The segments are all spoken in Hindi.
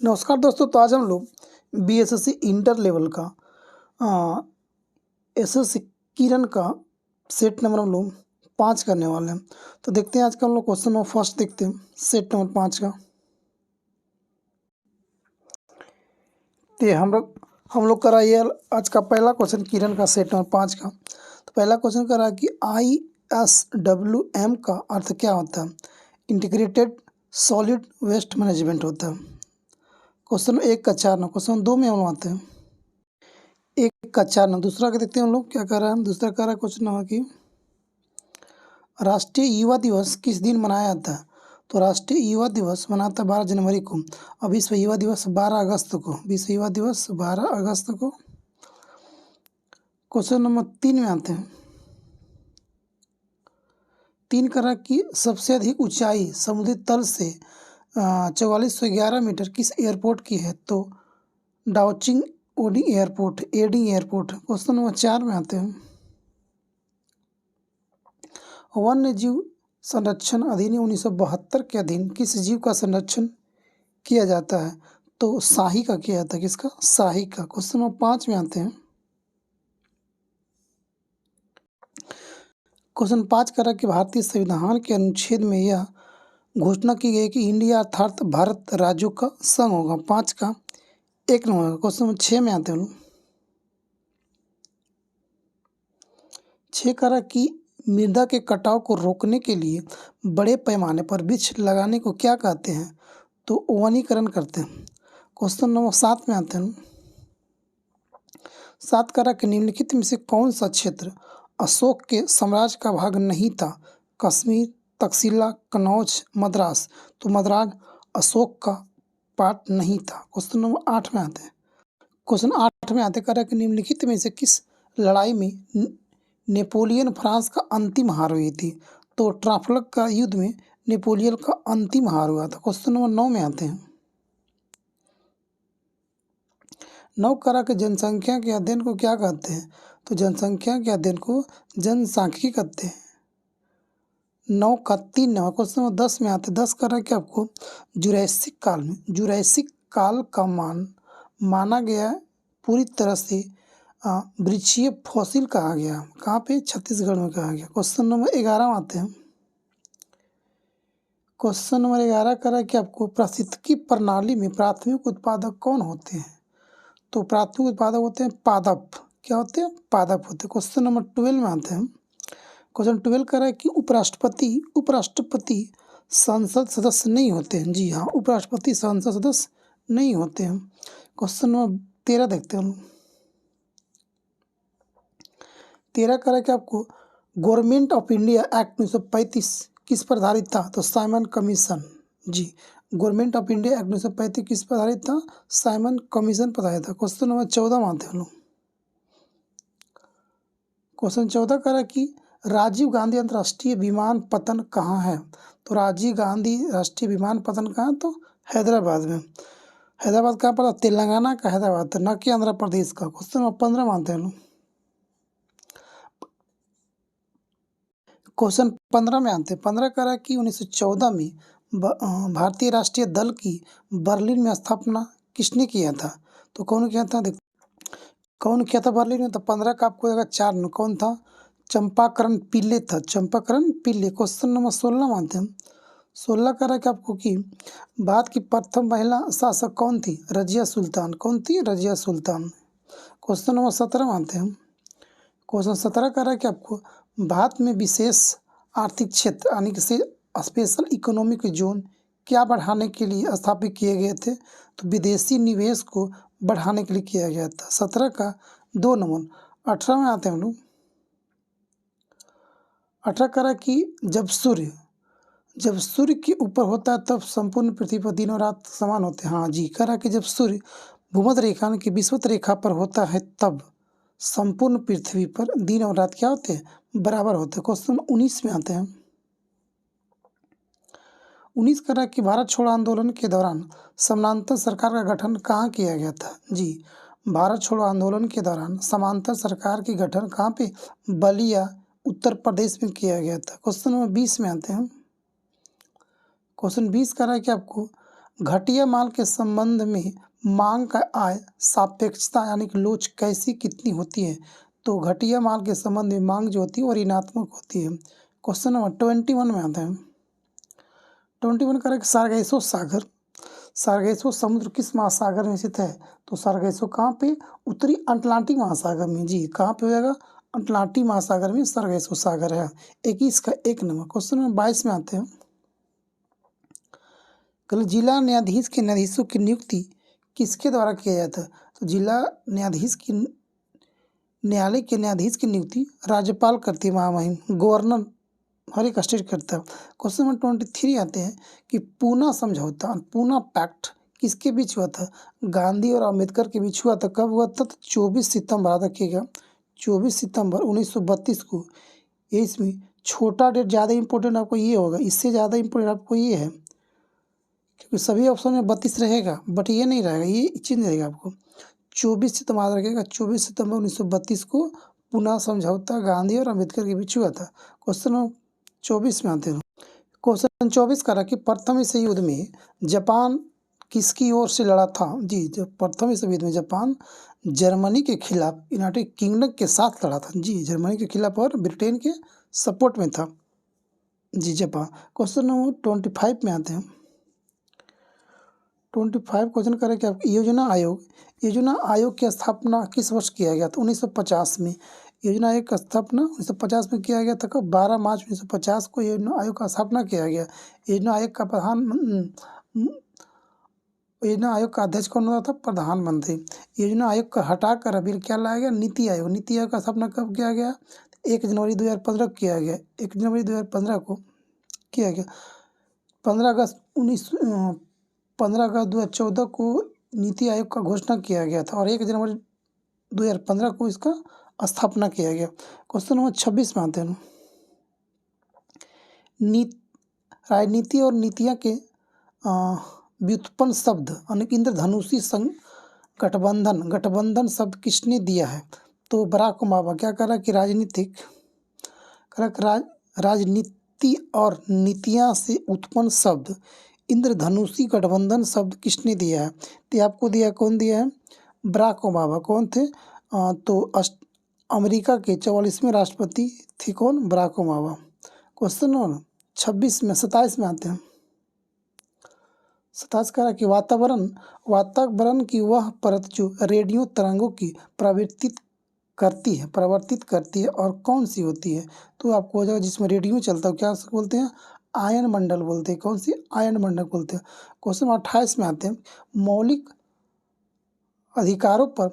नमस्कार दोस्तों। तो आज हम लोग बीएसएससी इंटर लेवल का एसएससी किरण का सेट नंबर हम लोग 5 करने वाले हैं। तो देखते हैं आज का हम लोग क्वेश्चन नंबर फर्स्ट देखते हैं सेट नंबर 5 का। तो ये हम लोग करा ये आज का पहला क्वेश्चन किरण का सेट नंबर 5 का। तो पहला क्वेश्चन करा कि ISWM का अर्थ क्या होता है। इंटीग्रेटेड सॉलिड वेस्ट मैनेजमेंट होता है। क्वेश्चन 1 का 4 नंबर। क्वेश्चन 2 में हम लोग आते हैं 1 का 4 नंबर। दूसरा का देखते हैं हम लोग क्या कर रहा है। दूसरा कह रहा है क्वेश्चन नंबर कि राष्ट्रीय युवा दिवस किस दिन मनाया जाता है। तो राष्ट्रीय युवा दिवस मनाता है 12 जनवरी को और विश्व युवा दिवस 12 अगस्त को। विश्व युवा दिवस 12 अगस्त को। क्वेश्चन नंबर 3 में आते हैं। 3 कह रहा है कि सबसे अधिक ऊंचाई समुद्री तल से 4411 मीटर किस एयरपोर्ट की है। तो डाउचिंग OD airport, AD airport. Question number 4 में आते हैं। वन्य जीव संरक्षण अधिनियम 1972 के अधीन किस जीव का संरक्षण किया जाता है। तो शाही का किया जाता है। किसका? शाही का। क्वेश्चन नंबर 5 में आते हैं। क्वेश्चन 5 कह रहा है कि भारतीय संविधान के अनुच्छेद में यह घोषणा की गई कि इंडिया अर्थात भारत राज्यों का संघ होगा। 5 का 1 नंबर। क्वेश्चन नंबर 6 में आते हैं। 6 कह रहा है कि मृदा के कटाव को रोकने के लिए बड़े पैमाने पर वृक्ष लगाने को क्या कहते हैं। तो वनीकरण करते हैं। क्वेश्चन नंबर 7 में आते हैं। 7 कह रहा है कि निम्नलिखित में से कौन सा क्षेत्र अशोक के साम्राज्य का भाग नहीं था। कश्मीर, तक्षशिला, कन्नौज, मद्रास। तो मद्रास अशोक का पार्ट नहीं था। क्वेश्चन नंबर 8 में आते हैं। क्वेश्चन 8 में आते कह रहा है कि निम्नलिखित में से किस लड़ाई में नेपोलियन फ्रांस का अंतिम हार हुई थी। तो ट्राफलगर का युद्ध में नेपोलियन का अंतिम हार हुआ था। क्वेश्चन नंबर 9 में आते हैं। 9 कह रहा कि जनसंख्या के अध्ययन को क्या कहते हैं। तो जनसंख्या के अध्ययन को जनसांख्यिकी कहते हैं। 9 का 3 नंबर। क्वेश्चन नंबर 10 में आते हैं। 10 कह रहा है कि आपको जुरैसिक काल का माना गया पूरी तरह से वृक्षीय फॉसिल कहा गया। कहाँ पे? छत्तीसगढ़ में कहा गया। क्वेश्चन नंबर 11 में आते हैं। क्वेश्चन नंबर 11 कह रहा है कि आपको पारिस्थितिकी प्रणाली में प्राथमिक उत्पादक कौन होते हैं। तो प्राथमिक उत्पादक होते हैं पादप। क्या होते हैं? पादप होते हैं। क्वेश्चन नंबर 12 में आते हैं। क्वेश्चन 12 कह रहा है कि उपराष्ट्रपति संसद सदस्य नहीं होते हैं। जी हाँ, उपराष्ट्रपति संसद सदस्य नहीं होते हैं। क्वेश्चन नंबर 13 देखते हैं हम। 13 कह रहा है कि आपको गवर्नमेंट ऑफ इंडिया एक्ट 1935 किस पर आधारित था। तो साइमन कमीशन। जी, गवर्नमेंट ऑफ इंडिया एक्ट 1935 किस पर आधारित था। साइमन कमीशन पर आधारित था। क्वेश्चन नंबर 14 में आते हैं हम लोग। क्वेश्चन 14 कह रहा है कि राजीव गांधी अंतर्राष्ट्रीय विमानपत्तन कहाँ है। तो राजीव गांधी राष्ट्रीय विमानपत्तन कहाँ है। तो हैदराबाद में। हैदराबाद कहाँ पर? तेलंगाना का हैदराबाद, न कि आंध्र प्रदेश का। क्वेश्चन नंबर 15 मानते हैं हम लोग। क्वेश्चन 15 में आते हैं। 15 कह रहा है कि 1914 में भारतीय राष्ट्रीय दल की बर्लिन में स्थापना किसने किया था। तो कौन किया था? कौन किया था बर्लिन में। तो 15 का आपको अगर 4 में कौन था? चंपाकरण पिल्ले था। चंपाकरण पिल्ले। क्वेश्चन नंबर 16 मानते हैं। 16 कह रहा है कि आपको कि भारत की प्रथम महिला शासक कौन थी। रजिया सुल्तान। कौन थी? रजिया सुल्तान। क्वेश्चन नंबर 17 मानते हैं। क्वेश्चन 17 कह रहा है कि आपको भारत में विशेष आर्थिक क्षेत्र यानी कि स्पेशल इकोनॉमिक जोन क्या बढ़ाने के लिए स्थापित किए गए थे। तो विदेशी निवेश को बढ़ाने के लिए किया गया था। 17 का 2 नंबर। 18 में आते हैं हम लोग। 18 कह रहा है कि जब सूर्य के ऊपर होता है तब संपूर्ण पृथ्वी पर दिन और रात समान होते हैं। हाँ जी, कह रहा है कि जब सूर्य भूमध्य रेखा यानी कि विषुवत रेखा पर होता है तब संपूर्ण पृथ्वी पर दिन और रात क्या होते हैं? बराबर होते हैं। क्वेश्चन 19 में आते हैं। 19 कह रहा है कि भारत छोड़ो आंदोलन के दौरान समानांतर सरकार का गठन कहाँ किया गया था। जी, भारत छोड़ो आंदोलन के दौरान समानांतर सरकार के गठन कहाँ पे? बलिया, उत्तर प्रदेश में किया गया था। क्वेश्चन नंबर 20 में आते हैं। क्वेश्चन 20 कह रहा है कि आपको घटिया माल के संबंध में मांग का आय सापेक्षता यानी कि लोच कैसी कितनी होती है? तो घटिया माल के संबंध में मांग जो होती है वो ऋणात्मक होती है। क्वेश्चन नंबर 21 में आता है। 21 करेक्ट। सारगैसो सागर, सारगैसो समुद्र किस महासागर में स्थित है? तो सारगैसो कहाँ पे? उत्तरी अटलांटिक महासागर में। जी कहाँ पे हो जाएगा? अटलांटिक महासागर में सारगैसो सागर है। 21 का 1 नंबर। क्वेश्चन नंबर 22 में आते हैं। कल जिला न्यायाधीश के न्यायाधीशों की नियुक्ति किसके द्वारा किया जाता है? तो जिला न्यायाधीश की न्यायालय के न्यायाधीश की नियुक्ति राज्यपाल करती है, महामहिम गवर्नर हर एक स्टेट करता है। क्वेश्चन नंबर 23 आते हैं कि पूना समझौता पूना पैक्ट किसके बीच हुआ था? गांधी और अम्बेडकर के बीच हुआ था। कब हुआ था? तो 24 सितंबर, याद रखिएगा 24 सितंबर 1932 को। ये इसमें छोटा डेट ज़्यादा इंपॉर्टेंट आपको ये होगा, इससे ज़्यादा इंपॉर्टेंट आपको ये है क्योंकि सभी ऑप्शन में 32 रहेगा बट ये नहीं रहेगा, ये चेंज रहेगा आपको। 24 सितंबर याद रखिएगा, 24 सितंबर 1932 को पुनः समझौता गांधी और अम्बेडकर के बीच हुआ था। क्वेश्चन 24 में आते हैं। क्वेश्चन 24 कह रहा कि प्रथम विश्व युद्ध में जापान किसकी ओर से लड़ा था? जी जो प्रथम विश्व युद्ध में जापान जर्मनी के खिलाफ यूनाइटेड किंगडम के साथ लड़ा था। जी जर्मनी के खिलाफ और ब्रिटेन के सपोर्ट में था। जी जापान। क्वेश्चन नंबर 25 में आते हैं। 25 क्वेश्चन करें कि योजना आयोग की स्थापना किस वर्ष किया गया था? 1950 में। योजना आयोग का स्थापना 1950 में किया गया था। कब? 12 मार्च 1950 को योजना आयोग का स्थापना किया गया। योजना आयोग का योजना आयोग का अध्यक्ष कौन होता था? प्रधानमंत्री। योजना आयोग का हटाकर अभी क्या लाया गया? नीति आयोग। नीति आयोग का स्थापना कब किया गया? 1 जनवरी 2015 किया गया। 1 जनवरी 2015 को किया गया। 15 अगस्त 2014 को नीति आयोग का घोषणा किया गया था और 1 जनवरी 2015 को इसका स्थापना किया गया। क्वेश्चन नंबर 26 में आते हैं। राजनीति और नीतियाँ के व्युत्पन्न शब्द यानी इंद्रधनुषी संघ गठबंधन शब्द किसने दिया है? तो बराक ओबामा। क्या कह रहा कि राजनीति और नीतियाँ से उत्पन्न शब्द इंद्रधनुषी गठबंधन शब्द किसने दिया है? तो आपको दिया, कौन दिया है? Barack Obama. कौन थे? अमेरिका के 44वें राष्ट्रपति थे। कौन? Barack Obama. क्वेश्चन नंबर 27 में आते हैं। 27 कह रहा कि वातावरण की वह परत जो रेडियो तरंगों की प्रवर्तित करती है और कौन सी होती है? तो आपको हो जाएगा जिसमें रेडियो चलता है क्या बोलते हैं? आयन मंडल बोलते हैं। कौन सी? आयन मंडल बोलते हैं। क्वेश्चन 28 में आते हैं। मौलिक अधिकारों पर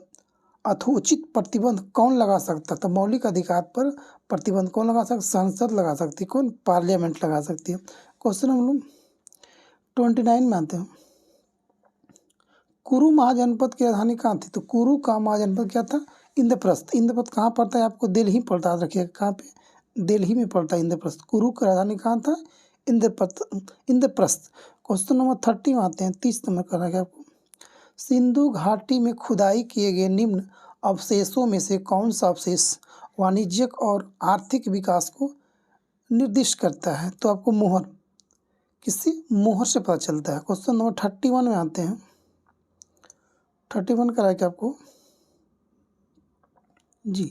यथोचित प्रतिबंध कौन लगा सकता? तो मौलिक अधिकार पर प्रतिबंध कौन लगा सकता? संसद लगा सकती है। कौन? पार्लियामेंट लगा सकती है। क्वेश्चन हम लोग 29 में आते हैं। कुरु महाजनपद की राजधानी कहाँ थी? तो कुरु का महाजनपद क्या था? इंद्रप्रस्थ। इंद्रप्रस्थ कहाँ पड़ता है? आपको दिल्ली पड़ता है, रखिएगा कहाँ पे? दिल्ली में पड़ता है इंद्रप्रस्थ। कुरु की राजधानी कहाँ था? इंद्रप्रस्थ। क्वेश्चन नंबर 30 में आते हैं। 30 नंबर करना है आपको। सिंधु घाटी में खुदाई किए गए निम्न अवशेषों में से कौन सा अवशेष वाणिज्यिक और आर्थिक विकास को निर्दिष्ट करता है? तो आपको मोहर, किससे? मोहर से पता चलता है। क्वेश्चन नंबर 31 में आते हैं। 31 करा है कि आपको जी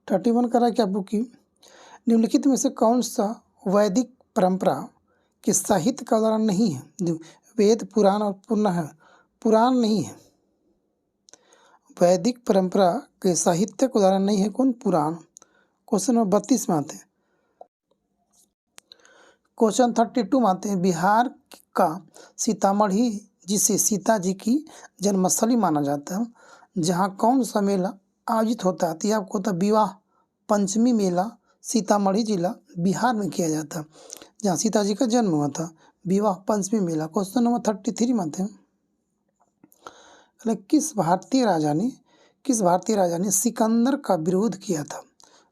31 करा है कि आपको कि निम्नलिखित में से कौन सा वैदिक परंपरा के साहित्य का उदाहरण नहीं है? वेद, पुराण और पुराण नहीं है। वैदिक परंपरा के साहित्य का उदाहरण नहीं है। कौन? पुराण। क्वेश्चन नंबर 32 में आते हैं। क्वेश्चन 32 में आते हैं। बिहार का सीतामढ़ी, जिसे सीता जी की जन्मस्थली माना जाता है, जहाँ कौन सा मेला आयोजित होता है? तो आपको होता है विवाह पंचमी मेला। सीतामढ़ी जिला बिहार में किया जाता है, जहाँ सीता जी का जन्म हुआ था। विवाह पंचमी मेला। क्वेश्चन नंबर 33 में आते हैं। किस भारतीय राजा ने सिकंदर का विरोध किया था?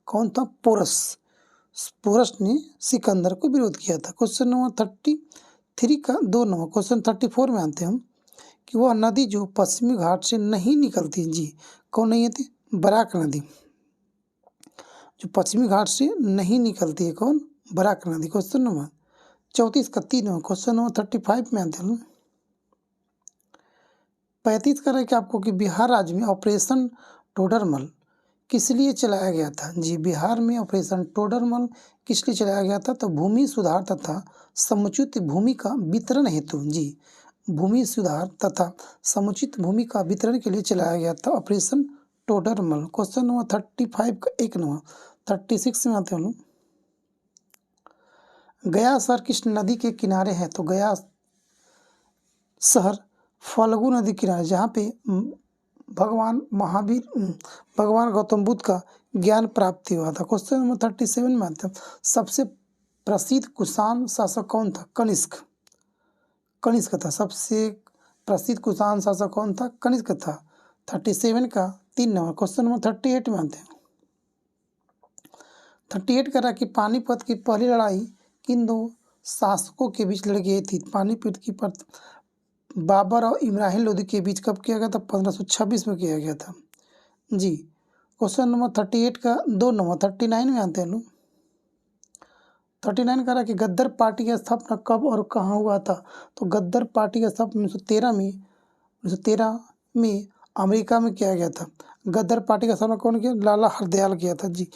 कौन था? पोरस ने सिकंदर को विरोध किया था। क्वेश्चन नंबर 33 का 2 नंबर। क्वेश्चन 34 में आते हैं हम कि वह नदी जो पश्चिमी घाट से नहीं निकलती। जी कौन नहीं आती? बराक नदी, जो पश्चिमी घाट से नहीं निकलती है। कौन? बराक नदी। क्वेश्चन नंबर 34 का 3 नंबर। क्वेश्चन नंबर 35 में आते हैं। 35 का है कि आपको कि बिहार राज्य में ऑपरेशन टोडरमल किस लिए चलाया गया था? जी, बिहार में ऑपरेशन टोडरमल किस लिए चलाया गया था? तो भूमि सुधार तथा समुचित भूमि का वितरण हेतु। जी, भूमि सुधार तथा समुचित भूमि का वितरण के लिए चलाया गया था ऑपरेशन टोडरमल। क्वेश्चन नंबर 35 का 1 नंबर। 36 में आते हैं हम लोग। गया शहर किस नदी के किनारे है? तो गया शहर फल्गु नदी किनारे, जहाँ पे भगवान महावीर भगवान गौतम बुद्ध का ज्ञान प्राप्ति हुआ था। क्वेश्चन नंबर 37 में आता है, सबसे प्रसिद्ध कुषाण शासक कौन था? कनिष्क। कनिष्क था सबसे प्रसिद्ध कुषाण शासक कौन था? कनिष्क था। 37 का 3 नंबर। क्वेश्चन नंबर 38 में आते हैं। 38 कह रहा है कि पानीपत की पहली लड़ाई किन दो शासकों के बीच लड़ी गई थी? पानीपत की बाबर और इब्राहिम लोदी के बीच कब किया गया था? 1526 में किया गया था। जी, क्वेश्चन नंबर 38 का 2 नंबर। 39 में आते हैं लोग। 39 कह रहा है कि गद्दर पार्टी की स्थापना कब और कहाँ हुआ था? तो गद्दर पार्टी की स्थापना 1913 में अमेरिका में किया गया था। गद्दर पार्टी का स्थापना कौन किया? लाला हरदयाल किया था। जी,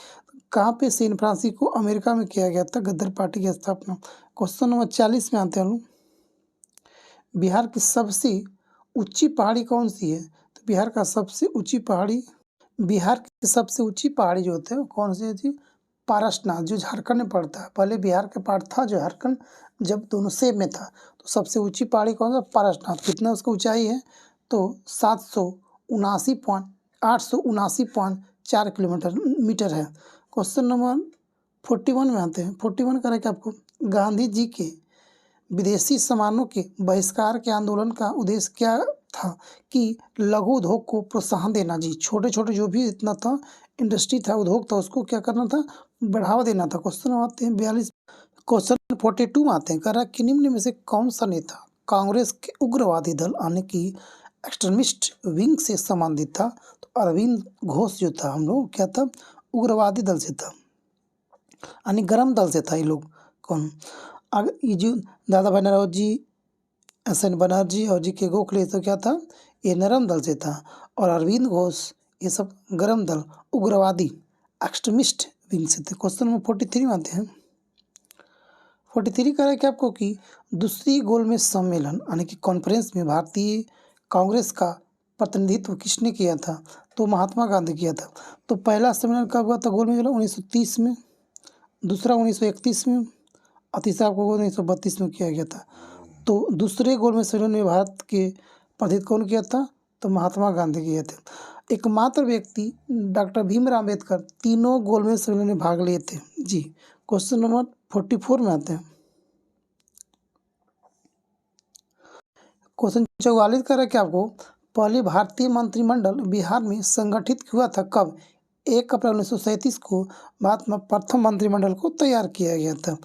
कहाँ पे? सैन फ्रांसिस्को अमेरिका में किया गया था गद्दर पार्टी की स्थापना। क्वेश्चन नंबर 40 में आते हैं लोग। बिहार की सबसे ऊंची पहाड़ी कौन सी है? तो बिहार की सबसे ऊंची पहाड़ी जो होते हैं वो कौन सी थी? पारसनाथ, जो झारखंड में पड़ता है। पहले बिहार का पार्ट था जो झारखंड, जब दोनों सेम में था। तो सबसे ऊंची पहाड़ी कौन सा? पारसनाथ। कितना उसकी ऊंचाई है? तो 879.4 मीटर है। क्वेश्चन नंबर 41 में आते हैं। 41 करें कि आपको गांधी जी के विदेशी सामानों के बहिष्कार के आंदोलन का उद्देश्य क्या था? कि लघु उद्योग को प्रोत्साहन देना। जी, छोटे छोटे जो भी इतना था इंडस्ट्री था, उद्योग था, उसको क्या करना था? बढ़ावा देना था। क्वेश्चन आते हैं 42। क्वेश्चन 42 में आते हैं। कह रहा है कि निम्न में से कौन सा नेता कांग्रेस के उग्रवादी दल यानी कि एक्सट्रीमिस्ट विंग से संबंधित था? तो अरविंद घोष जो था, हम लोग क्या था? उग्रवादी दल से था, यानी गरम दल से था। ये लोग कौन? ये जो दादा भाई नौरोजी, एस.एन. बनर्जी और जी.के. गोखले, तो क्या था? ये नरम दल से था। और अरविंद घोष ये सब गरम दल, उग्रवादी एक्सट्रीमिस्ट विंग से थे। क्वेश्चन नंबर 43 में आते हैं। 43 कह रहा है कि आपको कि दूसरी गोलमेज सम्मेलन यानी कि कॉन्फ्रेंस में भारतीय कांग्रेस का प्रतिनिधित्व किसने किया था? तो महात्मा गांधी किया था। तो पहला सम्मेलन कब हुआ था? गोलमेज वाला 1930 में, दूसरा 1931 में और तीसरा आपको 1932 में किया गया था। तो दूसरे गोलमेज सम्मेलन में भारत के प्रतिनिधित्व कौन किया था? तो महात्मा गांधी किए थे। एकमात्र व्यक्ति डॉक्टर भीमराव अम्बेडकर तीनों गोलमेज सम्मेलन में भाग लिए थे। जी, क्वेश्चन नंबर 44 में आते हैं। क्वेश्चन 44 कर रहा है कि आपको पहले भारतीय मंत्रिमंडल बिहार में संगठित हुआ था कब? 1 अप्रैल 1937 को भारत में प्रथम मंत्रिमंडल को तैयार किया गया था।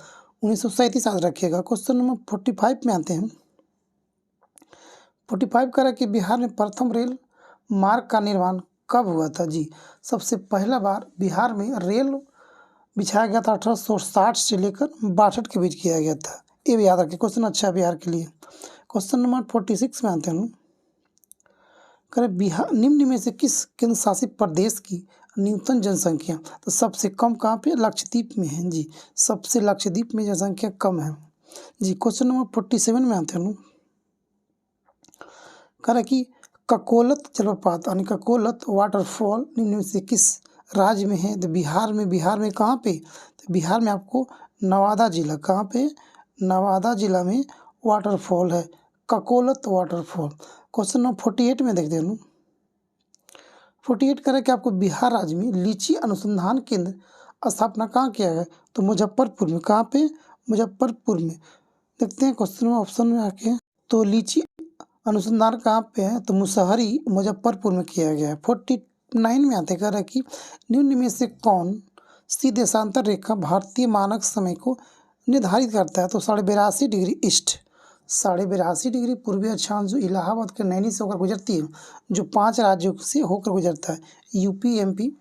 1937 याद रखिएगा। क्वेश्चन नंबर 45 में आते हैं। 45 कह रहा है कि बिहार में प्रथम रेल मार्ग का निर्माण कब हुआ था? जी, सबसे पहला बार बिहार में रेल बिछाया गया था 1860 से लेकर 62 के बीच किया गया था। ये भी याद रखिए, क्वेश्चन अच्छा है बिहार के लिए। क्वेश्चन नंबर 46 में आते हैं। करें बिहार निम्न में से किस केंद्र शासित प्रदेश की न्यूनतम जनसंख्या? तो सबसे कम कहाँ पे? लक्षद्वीप में है। जी, सबसे लक्षद्वीप में जनसंख्या कम है। जी, क्वेश्चन नंबर 47 में आते हैं। कह रहा कि ककोलत जलप्रपात यानी ककोलत वाटरफॉल निम्न में से किस राज्य में है? तो बिहार में कहाँ पे? तो बिहार में आपको नवादा जिला, कहाँ पे? नवादा जिला में वाटरफॉल है, ककोलत वाटरफॉल। क्वेश्चन नंबर 48 में देखते हैं। 48 कह रहा है कि आपको बिहार राज्य में लीची अनुसंधान केंद्र स्थापना कहाँ किया गया? तो मुजफ्फरपुर में। कहाँ पे? मुजफ्फरपुर में। देखते हैं क्वेश्चन में ऑप्शन में आके, तो लीची अनुसंधान कहाँ पे है? तो मुसहरी मुजफ्फरपुर में किया गया है। 49 में आते कह रहा है कि निम्न में से कौन सी देशांतर रेखा भारतीय मानक समय को निर्धारित करता है? तो 82.5 डिग्री ईस्ट, 82.5 डिग्री पूर्वी अक्षांश जो इलाहाबाद के नैनी से होकर गुजरती है, जो 5 राज्यों से होकर गुजरता है, यूपी एमपी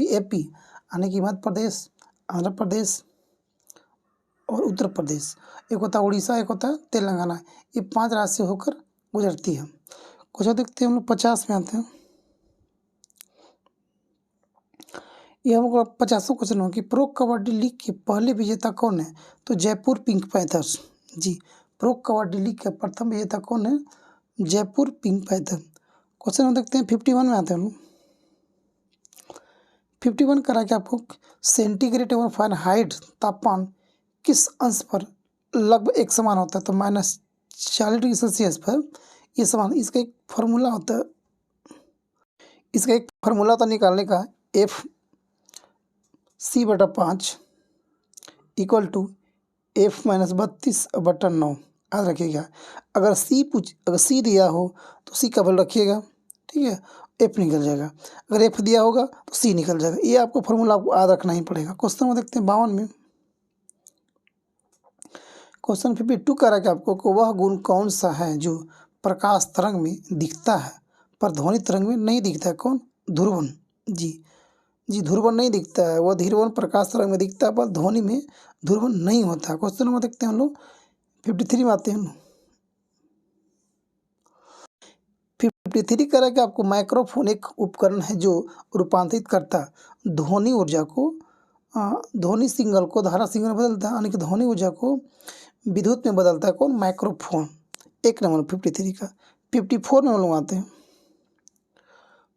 एपी यानी कि मध्य प्रदेश, आंध्र प्रदेश और उत्तर प्रदेश। एक होता है उड़ीसा, एक होता है तेलंगाना। ये 5 राज्य से होकर गुजरती है। क्वेश्चन देखते हैं हम लोग 50 में आते हैं। ये हमको 50वां क्वेश्चन हो कि प्रो कबड्डी लीग के पहले विजेता कौन है? तो जयपुर पिंक पैंथर्स। जी, प्रो कबड्डी लीग का प्रथम विजेता कौन है? Jaipur pink panther. क्वेश्चन हम देखते हैं 51 में आते हैं हम लोग। 51 करा के आपको सेंटीग्रेड एवं फ़ारेनहाइट तापमान किस अंश पर लगभग एक समान होता है? तो -40°C पर ये समान। इसका एक फार्मूला होता है, निकालने का, F(c/5) इक्वल टू F-32/9। याद रखिएगा, अगर सी दिया हो तो सी का वैल्यू रखिएगा, ठीक है, एफ निकल जाएगा। अगर एफ दिया होगा तो सी निकल जाएगा। ये आपको फॉर्मूला आपको याद रखना ही पड़ेगा। क्वेश्चन में देखते हैं 52 में। क्वेश्चन 52 कह रहा है कि आपको कि वह गुण कौन सा है जो प्रकाश तरंग में दिखता है पर ध्वनि तरंग में नहीं दिखता है? कौन? ध्रुवन। जी, ध्रुवन नहीं दिखता है। वह ध्रुवन प्रकाश तरंग में दिखता है पर ध्वनि में ध्रुवन नहीं होता। क्वेश्चन में देखते हैं हम लोग 53 में आते हैं हम लोग। 53 कह रहा है कि आपको माइक्रोफोन एक उपकरण है जो रूपांतरित करता है ध्वनि ऊर्जा को, ध्वनि सिग्नल को धारा सिग्नल में बदलता है, यानी कि ध्वनि ऊर्जा को विद्युत में बदलता है। कौन? माइक्रोफोन। एक नंबर 53 का। 54 में हम लोग आते हैं।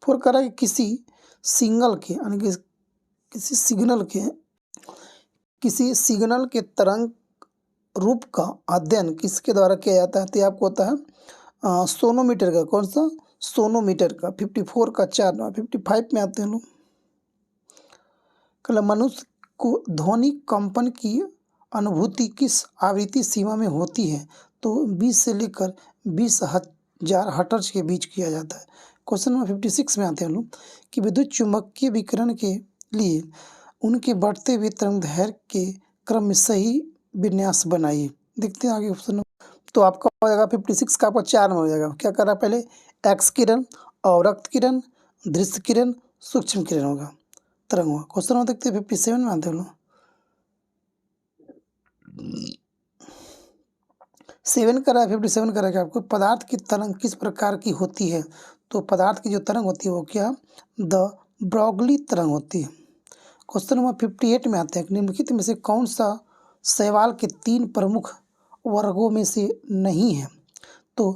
4 कह रहा है कि किसी सिग्नल के, यानी कि किसी सिग्नल के तरंग रूप का अध्ययन किसके द्वारा किया जाता है? तो ये आपको होता है सोनोमीटर का। कौन सा? सोनोमीटर का। 54 का 4 नंबर। 55 में आते हैं लोग। कल मनुष्य को ध्वनि कंपन की अनुभूति किस आवृत्ति सीमा में होती है? तो 20 से लेकर 20,000 हर्ट्ज के बीच किया जाता है। क्वेश्चन नंबर 56 में आते हैं लोग कि विद्युत चुम्बकीय विकिरण के लिए उनके बढ़ते हुए तरंगदैर्घ्य के क्रम में सही विन्यास बनाइए। देखते हैं आगे ऑप्शन। तो आपका हो जाएगा 56 का, आपका 4 में हो जाएगा। क्या कर रहा है? पहले एक्स किरण, अवरक्त किरण, दृश्य किरण, सूक्ष्म किरण होगा, तरंग होगा। क्वेश्चन में देखते हैं 57 में आते हैं लोग। 57 कर रहा है कि आपको पदार्थ की तरंग किस प्रकार की होती है? तो पदार्थ की जो तरंग होती है वो क्या? द ब्रॉगली तरंग होती है। क्वेश्चन नंबर 58 में आते हैं। निम्नलिखित में से कौन सा शैवाल के 3 प्रमुख वर्गों में से नहीं है? तो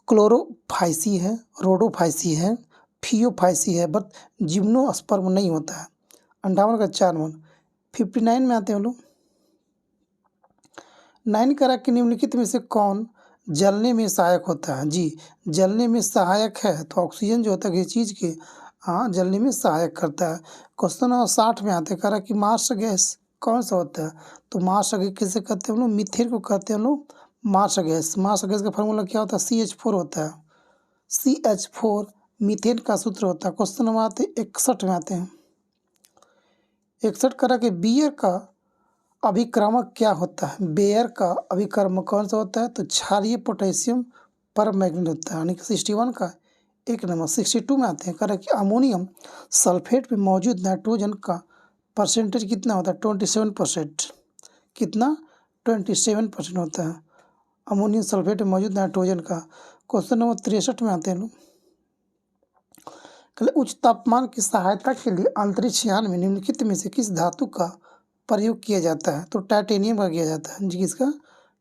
क्लोरोफाइसी है, रोडोफाइसी है, फियोफाइसी है, बट जिम्नोस्पर्म नहीं होता है। 58 का 4 नंबर। 59 में आते हैं हम लोग। 9 करा कि निम्नलिखित में से कौन जलने में सहायक होता है? जी, जलने में सहायक है तो ऑक्सीजन जो होता है किसी चीज़ के, हाँ, जलने में सहायक करता है। क्वेश्चन नंबर 60 में आते हैं। कह रहा कि मार्स गैस कौन सा होता है? तो मार्स गैस किसे कहते हैं हम लोग? मीथेन को कहते हैं हम लोग मार्स गैस। मार्स गैस का फार्मूला क्या होता है? CH4 होता है। CH4 मीथेन का सूत्र होता है। क्वेश्चन नंबर आते हैं 61 में आते हैं। 61 करा कि बियर का अभिक्रामक क्या होता है? बेयर का अभिक्रामक कौन सा होता है? तो क्षारीय पोटेशियम परमैंगनीट होता है, यानी कि 61 का 1 नंबर। 62 में आते हैं। कह रहा है कि अमोनियम सल्फेट में मौजूद नाइट्रोजन का परसेंटेज कितना होता है? 27%। कितना? 27% होता है अमोनियम सल्फेट में मौजूद नाइट्रोजन का। क्वेश्चन नंबर 63 में आते हैं लोग। कहले उच्च तापमान की सहायता के लिए अंतरिक्ष यान में निम्नलिखित में से किस धातु का प्रयोग किया जाता है? तो टाइटेनियम का किया जाता है। जी, किसका?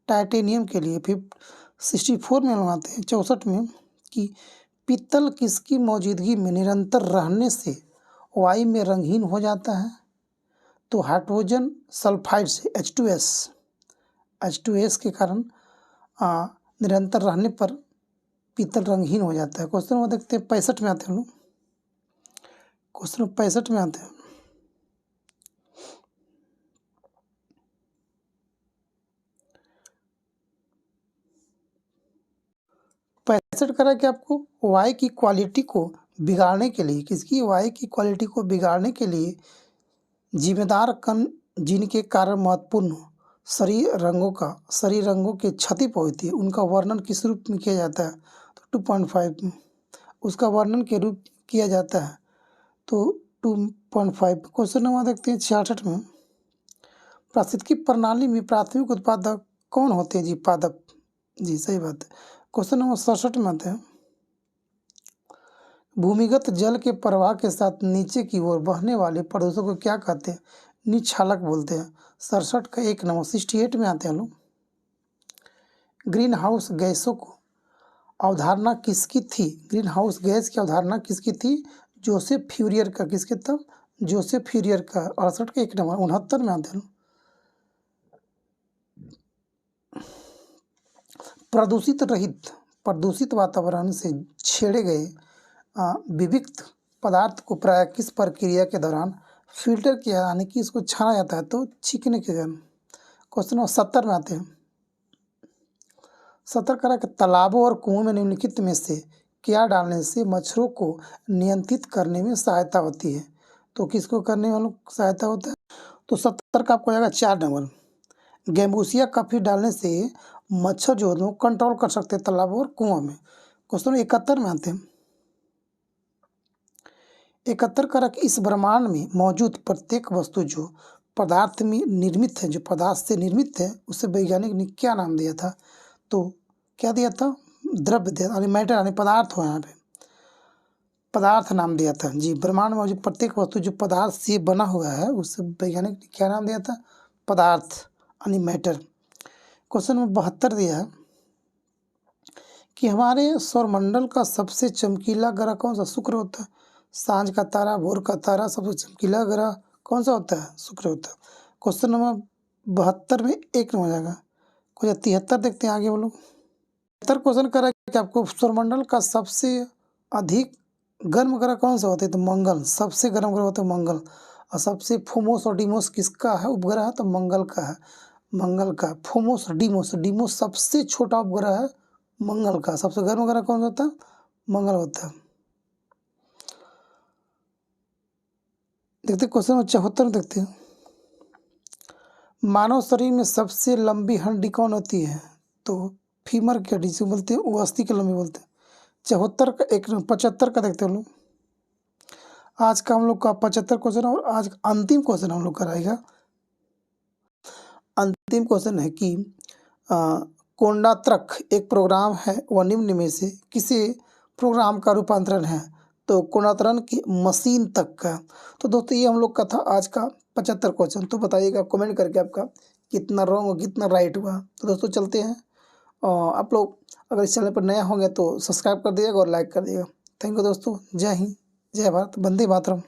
टाइटेनियम के लिए। 64 में हम आते हैं 64 में कि पीतल किसकी मौजूदगी में निरंतर रहने से वायु में रंगहीन हो जाता है? तो हाइड्रोजन सल्फाइड से H2S के कारण निरंतर रहने पर पीतल रंगहीन हो जाता है। क्वेश्चन में देखते हैं 65 में आते हैं हम लोग। क्वेश्चन 65 में आते हैं। 65 करा कि आपको वायु की क्वालिटी को बिगाड़ने के लिए, किसकी? वायु की क्वालिटी को बिगाड़ने के लिए जिम्मेदार कण जिनके कारण महत्वपूर्ण शरीर रंगों की क्षति पहुँचती है, उनका वर्णन किस रूप में किया जाता है? तो 2.5 में उसका वर्णन के रूप किया जाता है। तो 2.5। क्वेश्चन नंबर देखते हैं 66 में। पारिस्थितिकी प्रणाली में प्राथमिक उत्पादक कौन होते हैं? जी, पादप। जी, सही बात है। क्वेश्चन नंबर 67 में आते हैं। भूमिगत जल के प्रवाह के साथ नीचे की ओर बहने वाले प्रदेशों को क्या कहते हैं? निक्षालक बोलते हैं। 67 का 1 नंबर 68 में आते हैं लोग। ग्रीन हाउस गैसों को अवधारणा किसकी थी? ग्रीन हाउस गैस की अवधारणा किसकी थी? जोसेफ फ्यूरियर का। किसके तब? जोसेफ फ्यूरियर का। 68 का 1 नंबर 69 में आते हैं लोग। प्रदूषित रहित प्रदूषित वातावरण से छेड़े गए विविक्त पदार्थ को प्रायः किस प्रक्रिया के दौरान फिल्टर किया यानी कि इसको छाना जाता है? तो छींकने के दौरान। क्वेश्चन नंबर 70 में आते हैं। 70 करा के तालाबों और कुओं में निम्नलिखित में से क्या डालने से मच्छरों को नियंत्रित करने में सहायता होती है? तो किसको करने वालों को सहायता होता है? तो 70 का आपको आएगा 4 नंबर। गैम्बूसिया काफी डालने से मच्छर जो होते हैं कंट्रोल कर सकते हैं तालाबों और कुओं में। क्वेश्चन 71 में आते हैं। 71 का रख इस ब्रह्मांड में मौजूद प्रत्येक वस्तु जो पदार्थ में निर्मित है, जो पदार्थ से निर्मित है, उसे वैज्ञानिक ने क्या नाम दिया था? तो क्या दिया था? द्रव्य दिया, यानी मैटर, यानी पदार्थ हो, यहाँ पे पदार्थ नाम दिया था जी। ब्रह्मांड में मौजूद प्रत्येक वस्तु जो पदार्थ से बना हुआ है, उसे वैज्ञानिक ने क्या नाम दिया था? पदार्थ, यानी मैटर। क्वेश्चन नंबर 72 दिया है कि हमारे सौरमंडल का सबसे चमकीला ग्रह कौन सा? शुक्र होता है। सांझ का तारा, भोर का तारा, सबसे चमकीला ग्रह कौन सा होता है? शुक्र होता है। क्वेश्चन नंबर 72 में 1 नंबर जाएगा। क्वेश्चन 73 देखते हैं आगे वो लोग। 73 क्वेश्चन कर रहा है कि आपको सौरमंडल का सबसे अधिक गर्म ग्रह कौन सा होता है? तो मंगल। सबसे गर्म ग्रह होता है मंगल। और सबसे फोमोस और डीमोस किसका है? उपग्रह है, तो मंगल का है। मंगल का फोमोस और डीमोस, डीमोस सबसे छोटा उपग्रह है मंगल का। सबसे गर्म ग्रह कौन सा होता है? मंगल होता है। देखते क्वेश्चन नंबर 74 देखते हैं। मानव शरीर में सबसे लंबी हड्डी कौन होती है? तो फीमर की हड्डी से बोलते हैं, वो अस्थि की लंबी बोलते हैं। 74 का 1 75 का देखते हैं हम लोग। आज का हम लोग का 75 क्वेश्चन और आज अंतिम क्वेश्चन हम लोग कराएगा। अंतिम क्वेश्चन है कि कोंडात्रक एक प्रोग्राम है, वह निम्न में से किसी प्रोग्राम का रूपांतरण है? तो कोंडात्रन की मशीन तक का। तो दोस्तों ये हम लोग का था आज का 75 क्वेश्चन। तो बताइएगा कमेंट करके आपका कितना रॉन्ग और कितना राइट हुआ। तो दोस्तों चलते हैं। आप लोग अगर इस चैनल पर नया होंगे तो सब्सक्राइब कर दिएगा और लाइक कर दिएगा। थैंक यू दोस्तों। जय हिंद, जय भारत, वंदे मातरम।